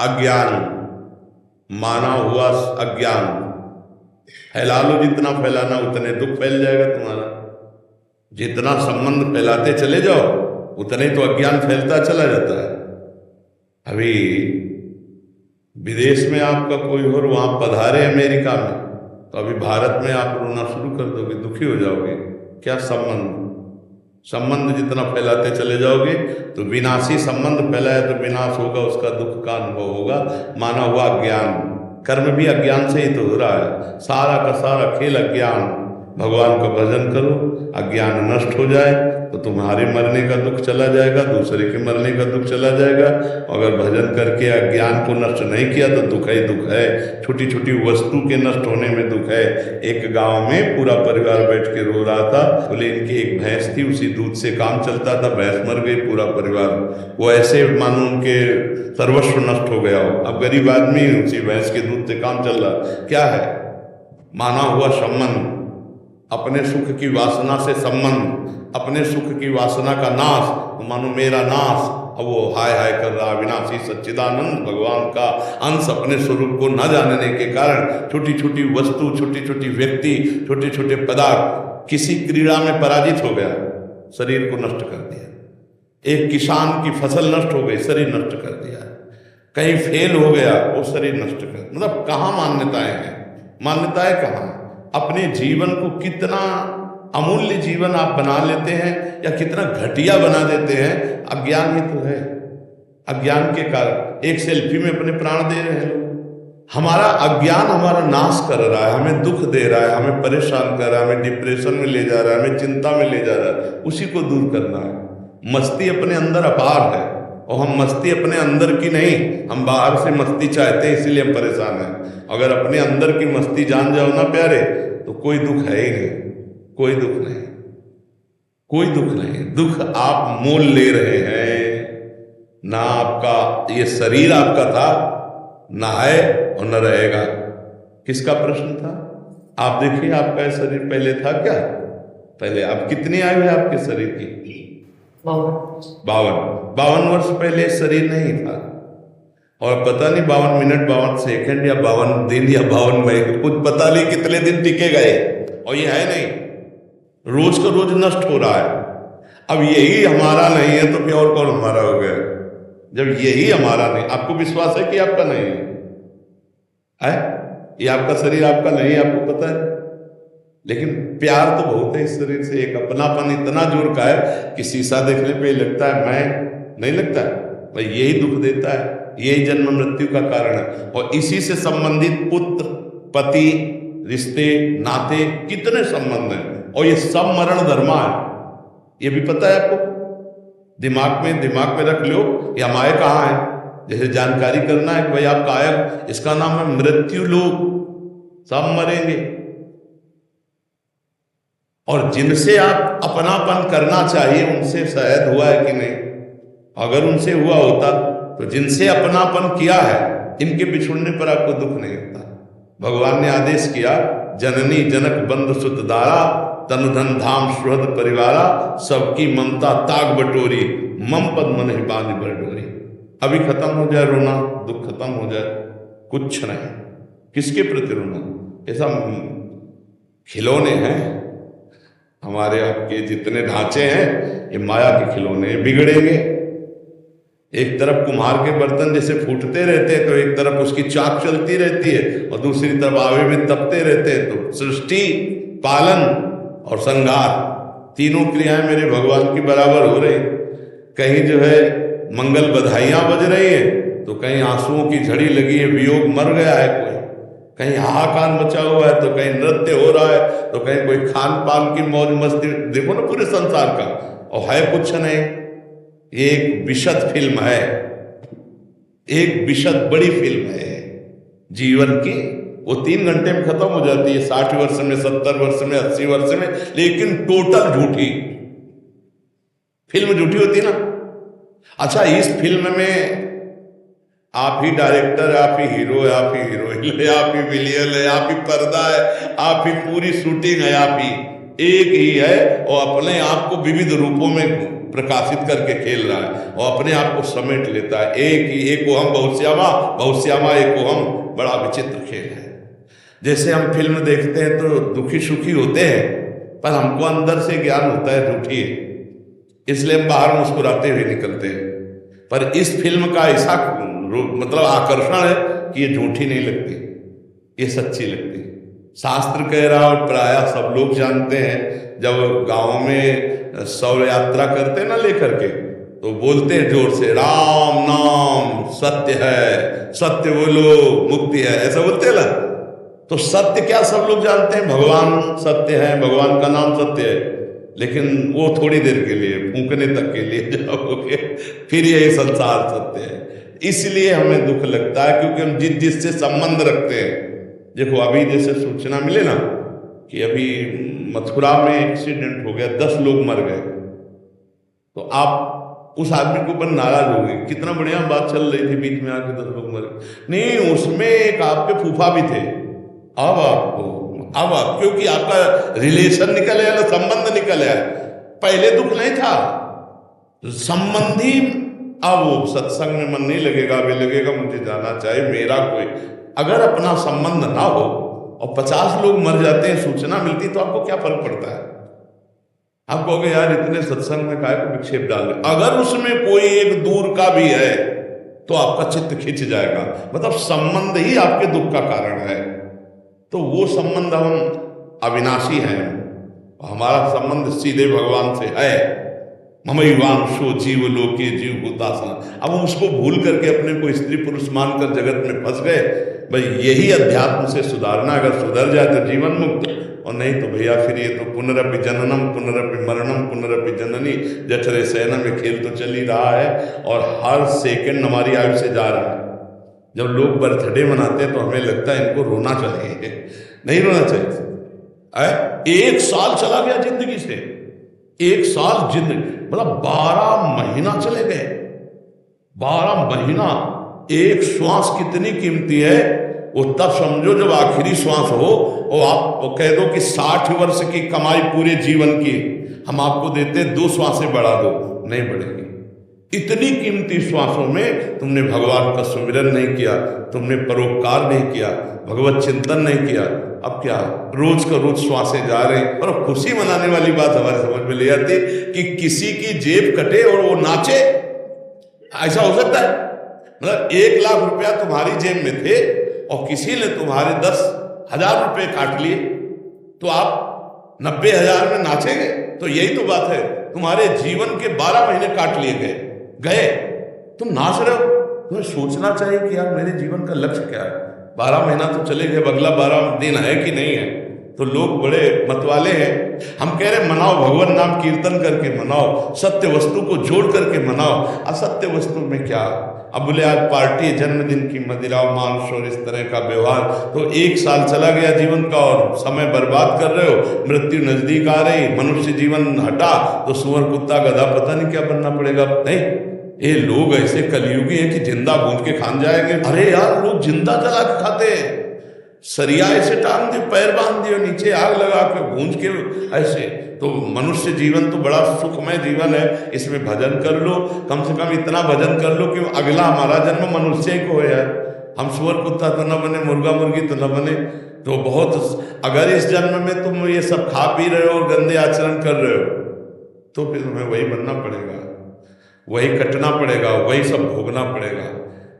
अज्ञान, माना हुआ अज्ञान। फैला लो, जितना फैलाना उतने दुख फैल जाएगा तुम्हारा। जितना संबंध फैलाते चले जाओ उतने तो अज्ञान फैलता चला जाता है। अभी विदेश में आपका कोई और वहां पधारे अमेरिका में, तो अभी भारत में आप रोना शुरू कर दोगे, दुखी हो जाओगे। क्या संबंध जितना फैलाते चले जाओगे तो विनाशी संबंध फैलाए तो विनाश होगा, उसका दुख का अनुभव होगा। माना हुआ अज्ञान, कर्म भी अज्ञान से ही तो हो रहा है। सारा का सारा खेल अज्ञान। भगवान का भजन करो, अज्ञान नष्ट हो जाए तो तुम्हारे मरने का दुख चला जाएगा, दूसरे के मरने का दुख चला जाएगा। अगर भजन करके अज्ञान को नष्ट नहीं किया तो दुख ही दुख है। छोटी छोटी वस्तु के नष्ट होने में दुख है। एक गांव में पूरा परिवार बैठ के रो रहा था। बोले इनकी एक भैंस थी, उसी दूध से काम चलता था, भैंस मर गई, पूरा परिवार वो ऐसे मानो उनके सर्वस्व नष्ट हो गया हो। अब गरीब आदमी उसी भैंस के दूध से काम चल रहा। क्या है? माना हुआ संबंध, अपने सुख की वासना से संबंध, अपने सुख की वासना का नाश, तो मानो मेरा नाश। अब वो हाय हाय कर रहा। विनाशी सच्चिदानंद भगवान का अंश अपने स्वरूप को न जानने के कारण छोटी छोटी वस्तु, छोटी छोटी व्यक्ति, छोटे छोटे पदार्थ, किसी क्रीड़ा में पराजित हो गया, शरीर को नष्ट कर दिया। एक किसान की फसल नष्ट हो गई, शरीर नष्ट कर दिया। कहीं फेल हो गया, वो शरीर नष्ट कर। मतलब कहाँ मान्यताएं हैं? मान्यताएं कहाँ? अपने जीवन को कितना अमूल्य जीवन आप बना लेते हैं या कितना घटिया बना देते हैं, अज्ञान ही तो है। अज्ञान के कारण एक सेल्फी में अपने प्राण दे रहे हैं लोग। हमारा अज्ञान हमारा नाश कर रहा है, हमें दुख दे रहा है, हमें परेशान कर रहा है, हमें डिप्रेशन में ले जा रहा है, हमें चिंता में ले जा रहा है। उसी को दूर करना है। मस्ती अपने अंदर अपार है और हम मस्ती अपने अंदर की नहीं, हम बाहर से मस्ती चाहते हैं, इसीलिए हम परेशान हैं। अगर अपने अंदर की मस्ती जान जाओ ना प्यारे, तो कोई दुख है ही नहीं, कोई दुख नहीं, कोई दुख नहीं। दुख आप मोल ले रहे हैं। ना आपका ये शरीर आपका था, ना है और न रहेगा। किसका प्रश्न था? आप देखिए, आपका शरीर पहले था क्या? पहले आप कितनी आयु है आपके शरीर की? 52 वर्ष पहले शरीर नहीं था। और पता नहीं 52 मिनट, 52 सेकंड या 52 दिन या 52 महीने, कुछ पता नहीं कितने दिन टिके गए। और ये है नहीं, रोज का रोज नष्ट हो रहा है। अब यही हमारा नहीं है तो फिर और कौन हमारा हो गया? जब यही हमारा नहीं, आपको विश्वास है कि आपका नहीं है? ये आपका शरीर आपका नहीं है, आपको पता है। लेकिन प्यार तो बहुत है इस शरीर से। एक अपनापन इतना जोर का है कि शीशा देखने पे लगता है मैं, नहीं लगता है भाई, यही दुख देता है, यही जन्म मृत्यु का कारण है। और इसी से संबंधित पुत्र, पति, रिश्ते, नाते, कितने संबंध हैं। और ये सब मरण धर्मा है, ये भी पता है आपको। दिमाग में रख लो, ये माया कहाँ है। जैसे जानकारी करना है कि भाई आप कायक, इसका नाम है मृत्यु लोक, सब मरेंगे। और जिनसे आप अपनापन करना चाहिए उनसे शायद हुआ है कि नहीं? अगर उनसे हुआ होता तो जिनसे अपनापन किया है, इनके बिछुड़ने पर आपको दुख नहीं होता। भगवान ने आदेश किया, जननी जनक बंधु सुत दारा, तन धन धाम सुहृद परिवारा, सबकी ममता ताग बटोरी, मम पद मन ही बांध बटोरी। अभी खत्म हो जाए रोना, दुख खत्म हो जाए, कुछ नहीं। किसके प्रति रोना? ऐसा खिलौने हैं हमारे, आपके जितने ढांचे हैं ये माया के खिलौने, बिगड़ेंगे। एक तरफ कुम्हार के बर्तन जैसे फूटते रहते हैं तो एक तरफ उसकी चाक चलती रहती है और दूसरी तरफ आवे में तपते रहते हैं। तो सृष्टि, पालन और संहार, तीनों क्रियाएं मेरे भगवान की बराबर हो रही। कहीं जो है मंगल बधाइयां बज रही है तो कहीं आंसुओं की झड़ी लगी है, वियोग मर गया है कोई, कहीं हाहाकार मचा हुआ है तो कहीं नृत्य हो रहा है तो कहीं कोई खान पान की मौज मस्ती। देखो ना पूरे संसार का, और है कुछ नहीं। ये एक विशद फिल्म है, एक विशद बड़ी फिल्म है जीवन की। वो 3 घंटे में खत्म हो जाती है, 60 वर्ष में, 70 वर्ष में, 80 वर्ष में, लेकिन टोटल झूठी फिल्म, झूठी होती ना। अच्छा, इस फिल्म में आप ही डायरेक्टर, आप ही हीरो है, आप ही हीरोइन है, आप ही विलियन है, आप ही पर्दा है, आप ही पूरी शूटिंग है, आप ही एक ही है और अपने आप को विविध रूपों में प्रकाशित करके खेल रहा है और अपने आप को समेट लेता है। एक को हम बहुत श्यामा एक को हम, बड़ा विचित्र खेल है। जैसे हम फिल्म देखते हैं तो दुखी सुखी होते हैं, पर हमको अंदर से ज्ञान होता है झूठी है, इसलिए हम बाहर मुस्कुराते हुए निकलते हैं। पर इस फिल्म का ऐसा मतलब आकर्षण है कि ये झूठी नहीं लगती, ये सच्ची लगती। शास्त्र कह रहा और प्राय सब लोग जानते हैं, जब गांव में शव यात्रा करते ना लेकर के, तो बोलते हैं जोर से, राम नाम सत्य है, सत्य बोलो मुक्ति है, ऐसा बोलते हैं ना। तो सत्य क्या सब लोग जानते हैं, भगवान सत्य है, भगवान का नाम सत्य है, लेकिन वो थोड़ी देर के लिए, फूंकने तक के लिए जाओगे, फिर यही संसार सत्य है। इसलिए हमें दुख लगता है, क्योंकि हम जिससे संबंध रखते हैं। देखो अभी जैसे सूचना मिले ना कि अभी मथुरा में एक्सीडेंट हो गया, 10 लोग मर गए, तो आप उस आदमी के ऊपर नाराज हो गए, कितना बढ़िया बात चल रही थी, बीच में आके 10 लोग मर गए। नहीं, उसमें एक आपके फूफा भी थे। अब आप क्योंकि आपका रिलेशन निकल आया ना, संबंध निकल आया, पहले दुख नहीं था, संबंधी। अब वो सत्संग में मन नहीं लगेगा, वे लगेगा मुझे जाना चाहिए, मेरा कोई अगर अपना संबंध ना हो और 50 लोग मर जाते हैं, सूचना मिलती, तो आपको क्या फर्क पड़ता है? आप कहोगे यार इतने सत्संग में काहे को विक्षेप डाल रहे। अगर उसमें कोई एक दूर का भी है तो आपका चित्त खिंच जाएगा, मतलब संबंध ही आपके दुख का कारण है। तो वो संबंध, हम अविनाशी हैं, हमारा संबंध सीधे भगवान से है। ममैवांशो जीव लोके जीव भूतासन। अब उसको भूल करके अपने को स्त्री पुरुष मानकर जगत में फंस गए। भाई यही अध्यात्म से सुधारना, अगर सुधर जाए तो जीवन मुक्त, और नहीं तो भैया फिर ये तो पुनरपि जननम पुनरपि मरणम पुनरपि जननी जठरे शयन में खेल तो चल ही रहा है, और हर सेकंड हमारी आयु से जा रहा है। जब लोग बर्थडे मनाते हैं तो हमें लगता है इनको रोना चाहिए, नहीं रोना चाहिए। 1 साल चला गया जिंदगी से, 1 साल जिंदगी, मतलब 12 महीना चले गए। 12 महीना, एक श्वास कितनी कीमती है वो तब समझो जब आखिरी श्वास हो, और आप कह दो कि 60 वर्ष की कमाई पूरे जीवन की हम आपको देते, 2 श्वासें बढ़ा दो, नहीं बढ़ेगी। इतनी कीमती श्वासों में तुमने भगवान का सुमिरन नहीं किया, तुमने परोपकार नहीं किया, भगवत चिंतन नहीं किया। अब क्या रोज का रोज श्वासें जा रहे हैं। और खुशी मनाने वाली बात हमारे समझ में ले आती कि किसी की जेब कटे और वो नाचे, ऐसा हो सकता है? मतलब 1 लाख रुपया तुम्हारी जेब में थे और किसी ने तुम्हारे 10,000 रुपये काट लिए, तो आप 90,000 में नाचेंगे? तो यही तो बात है, तुम्हारे जीवन के 12 महीने काट लिए गए, तुम नाच रहे हो। तुम्हें सोचना चाहिए कि यार मेरे जीवन का लक्ष्य क्या है। 12 महीना तो चले गए, अगला 12 दिन है कि नहीं है। तो लोग बड़े मतवाले हैं। हम कह रहे मनाओ, भगवान नाम कीर्तन करके मनाओ, सत्य वस्तु को जोड़ करके मनाओ। असत्य वस्तु में क्या? अब बोले आज पार्टी है, जन्मदिन की मदिरा मांस और इस तरह का व्यवहार, तो 1 साल चला गया जीवन का और समय बर्बाद कर रहे हो। मृत्यु नजदीक आ रही, मनुष्य जीवन हटा तो सुअर कुत्ता गधा पता नहीं क्या बनना पड़ेगा। नहीं, ये लोग ऐसे कलयुगी हैं कि जिंदा भून के खान जाएंगे। अरे यार लोग जिंदा जला के खाते हैं, सरिया ऐसे टांग दियो, पैर बांध दियो, नीचे आग लगा के भूंज के ऐसे। तो मनुष्य जीवन तो बड़ा सुखमय जीवन है, इसमें भजन कर लो, कम से कम इतना भजन कर लो कि अगला हमारा जन्म मनुष्य को हो यार। हम सुअर कुत्ता तो न बने, मुर्गा मुर्गी तो न बने। तो बहुत, अगर इस जन्म में तुम ये सब खा पी रहे हो और गंदे आचरण कर रहे हो, तो फिर तुम्हें वही बनना पड़ेगा, वही कटना पड़ेगा, वही सब भोगना पड़ेगा।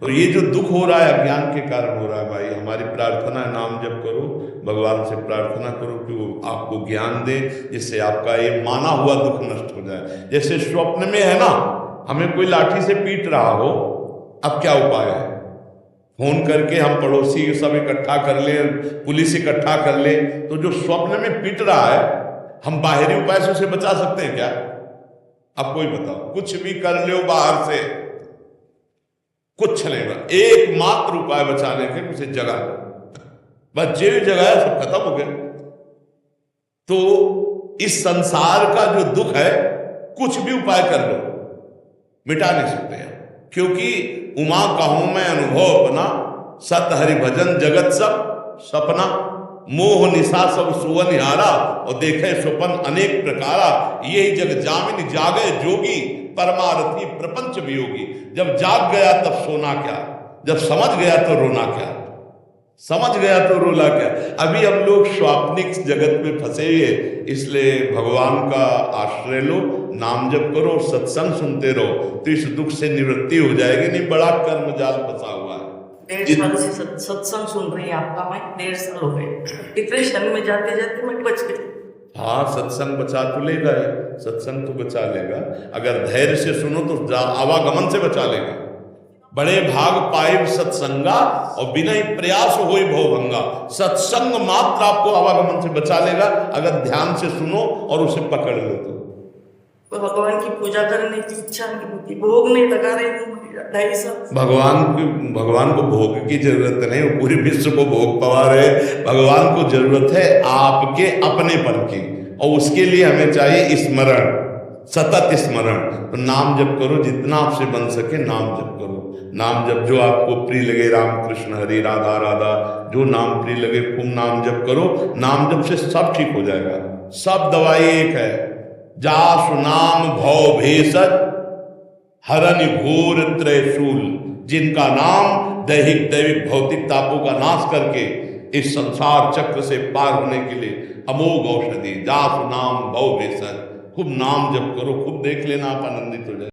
तो ये जो दुख हो रहा है अज्ञान के कारण हो रहा है। भाई हमारी प्रार्थना है, नाम जप करो, भगवान से प्रार्थना करो कि वो आपको ज्ञान दे, जिससे आपका ये माना हुआ दुख नष्ट हो जाए। जैसे स्वप्न में है ना, हमें कोई लाठी से पीट रहा हो, अब क्या उपाय है? फोन करके हम पड़ोसी सब इकट्ठा कर ले, पुलिस इकट्ठा कर ले। तो जो स्वप्न में पीट रहा है, हम बाहरी उपाय से उसे बचा सकते हैं क्या? अब कोई बताओ, कुछ भी कर लो बाहर से, कुछ चलेगा। एकमात्र उपाय बचाने के, उसे जगा दो, बस जे जगाया सब खत्म हो गया। तो इस संसार का जो दुख है, कुछ भी उपाय कर लो, मिटा नहीं सकते हैं। क्योंकि उमा कहूं मैं अनुभव अपना, सत हरि भजन जगत सब सपना। मोह निशा सब सुवनिहारा, और देखे स्वपन अनेक प्रकारा, यही जग जामिन जागे जोगी, परमारथी प्रपंच वियोगी। जब जाग गया तब सोना क्या, जब समझ गया तो रोना क्या, समझ गया तो रोला क्या। अभी हम लोग स्वाप्निक जगत में फंसे हुए, इसलिए भगवान का आश्रय लो, नाम जप करो, सत्संग सुनते रहो, तो इस दुख से निवृत्ति हो जाएगी। नहीं बड़ा कर्म जाल फंसा हुआ है। 1.5 साल से सत्संग सुन रही है आपका, मैं 1.5 साल हो गए, डिप्रेशन में जाते जाते मैं बच गई। हाँ, सत्संग बचा तो लेगा ही, सत्संग तो बचा लेगा, अगर धैर्य से सुनो तो आवागमन से बचा लेगा। बड़े भाग पाए सत्संगा, और बिना ही प्रयास होई भवभंगा। सत्संग मात्र आपको आवागमन से बचा लेगा, अगर ध्यान से सुनो और उसे पकड़ लो तो। भगवान की पूजा करने की इच्छा नहीं होती, भोग नहीं लगा रहे 2.5 साल। भगवान को भोग की जरूरत नहीं, वो पूरे विश्व को भोग पवा रहे। भगवान को जरूरत है आपके अपनेपन की, और उसके लिए हमें चाहिए स्मरण, सतत स्मरण। तो नाम जप करो, जितना आपसे बन सके नाम जप करो। नाम जप जो आपको प्रिय लगे, राम कृष्ण हरि राधा राधा, जो नाम प्रिय लगे खूब नाम जप करो। नाम जप से सब ठीक हो जाएगा, सब दवाई एक है। जासु नाम भव भेषज, हरनि घोर त्रयशूल। जिनका नाम दैहिक दैविक भौतिक तापों का नाश करके इस संसार चक्र से पार होने के लिए अमोघ औषधि। जासु नाम भव भेषज, खूब नाम जप करो, खूब देख लेना आप आनंदित हो जाए।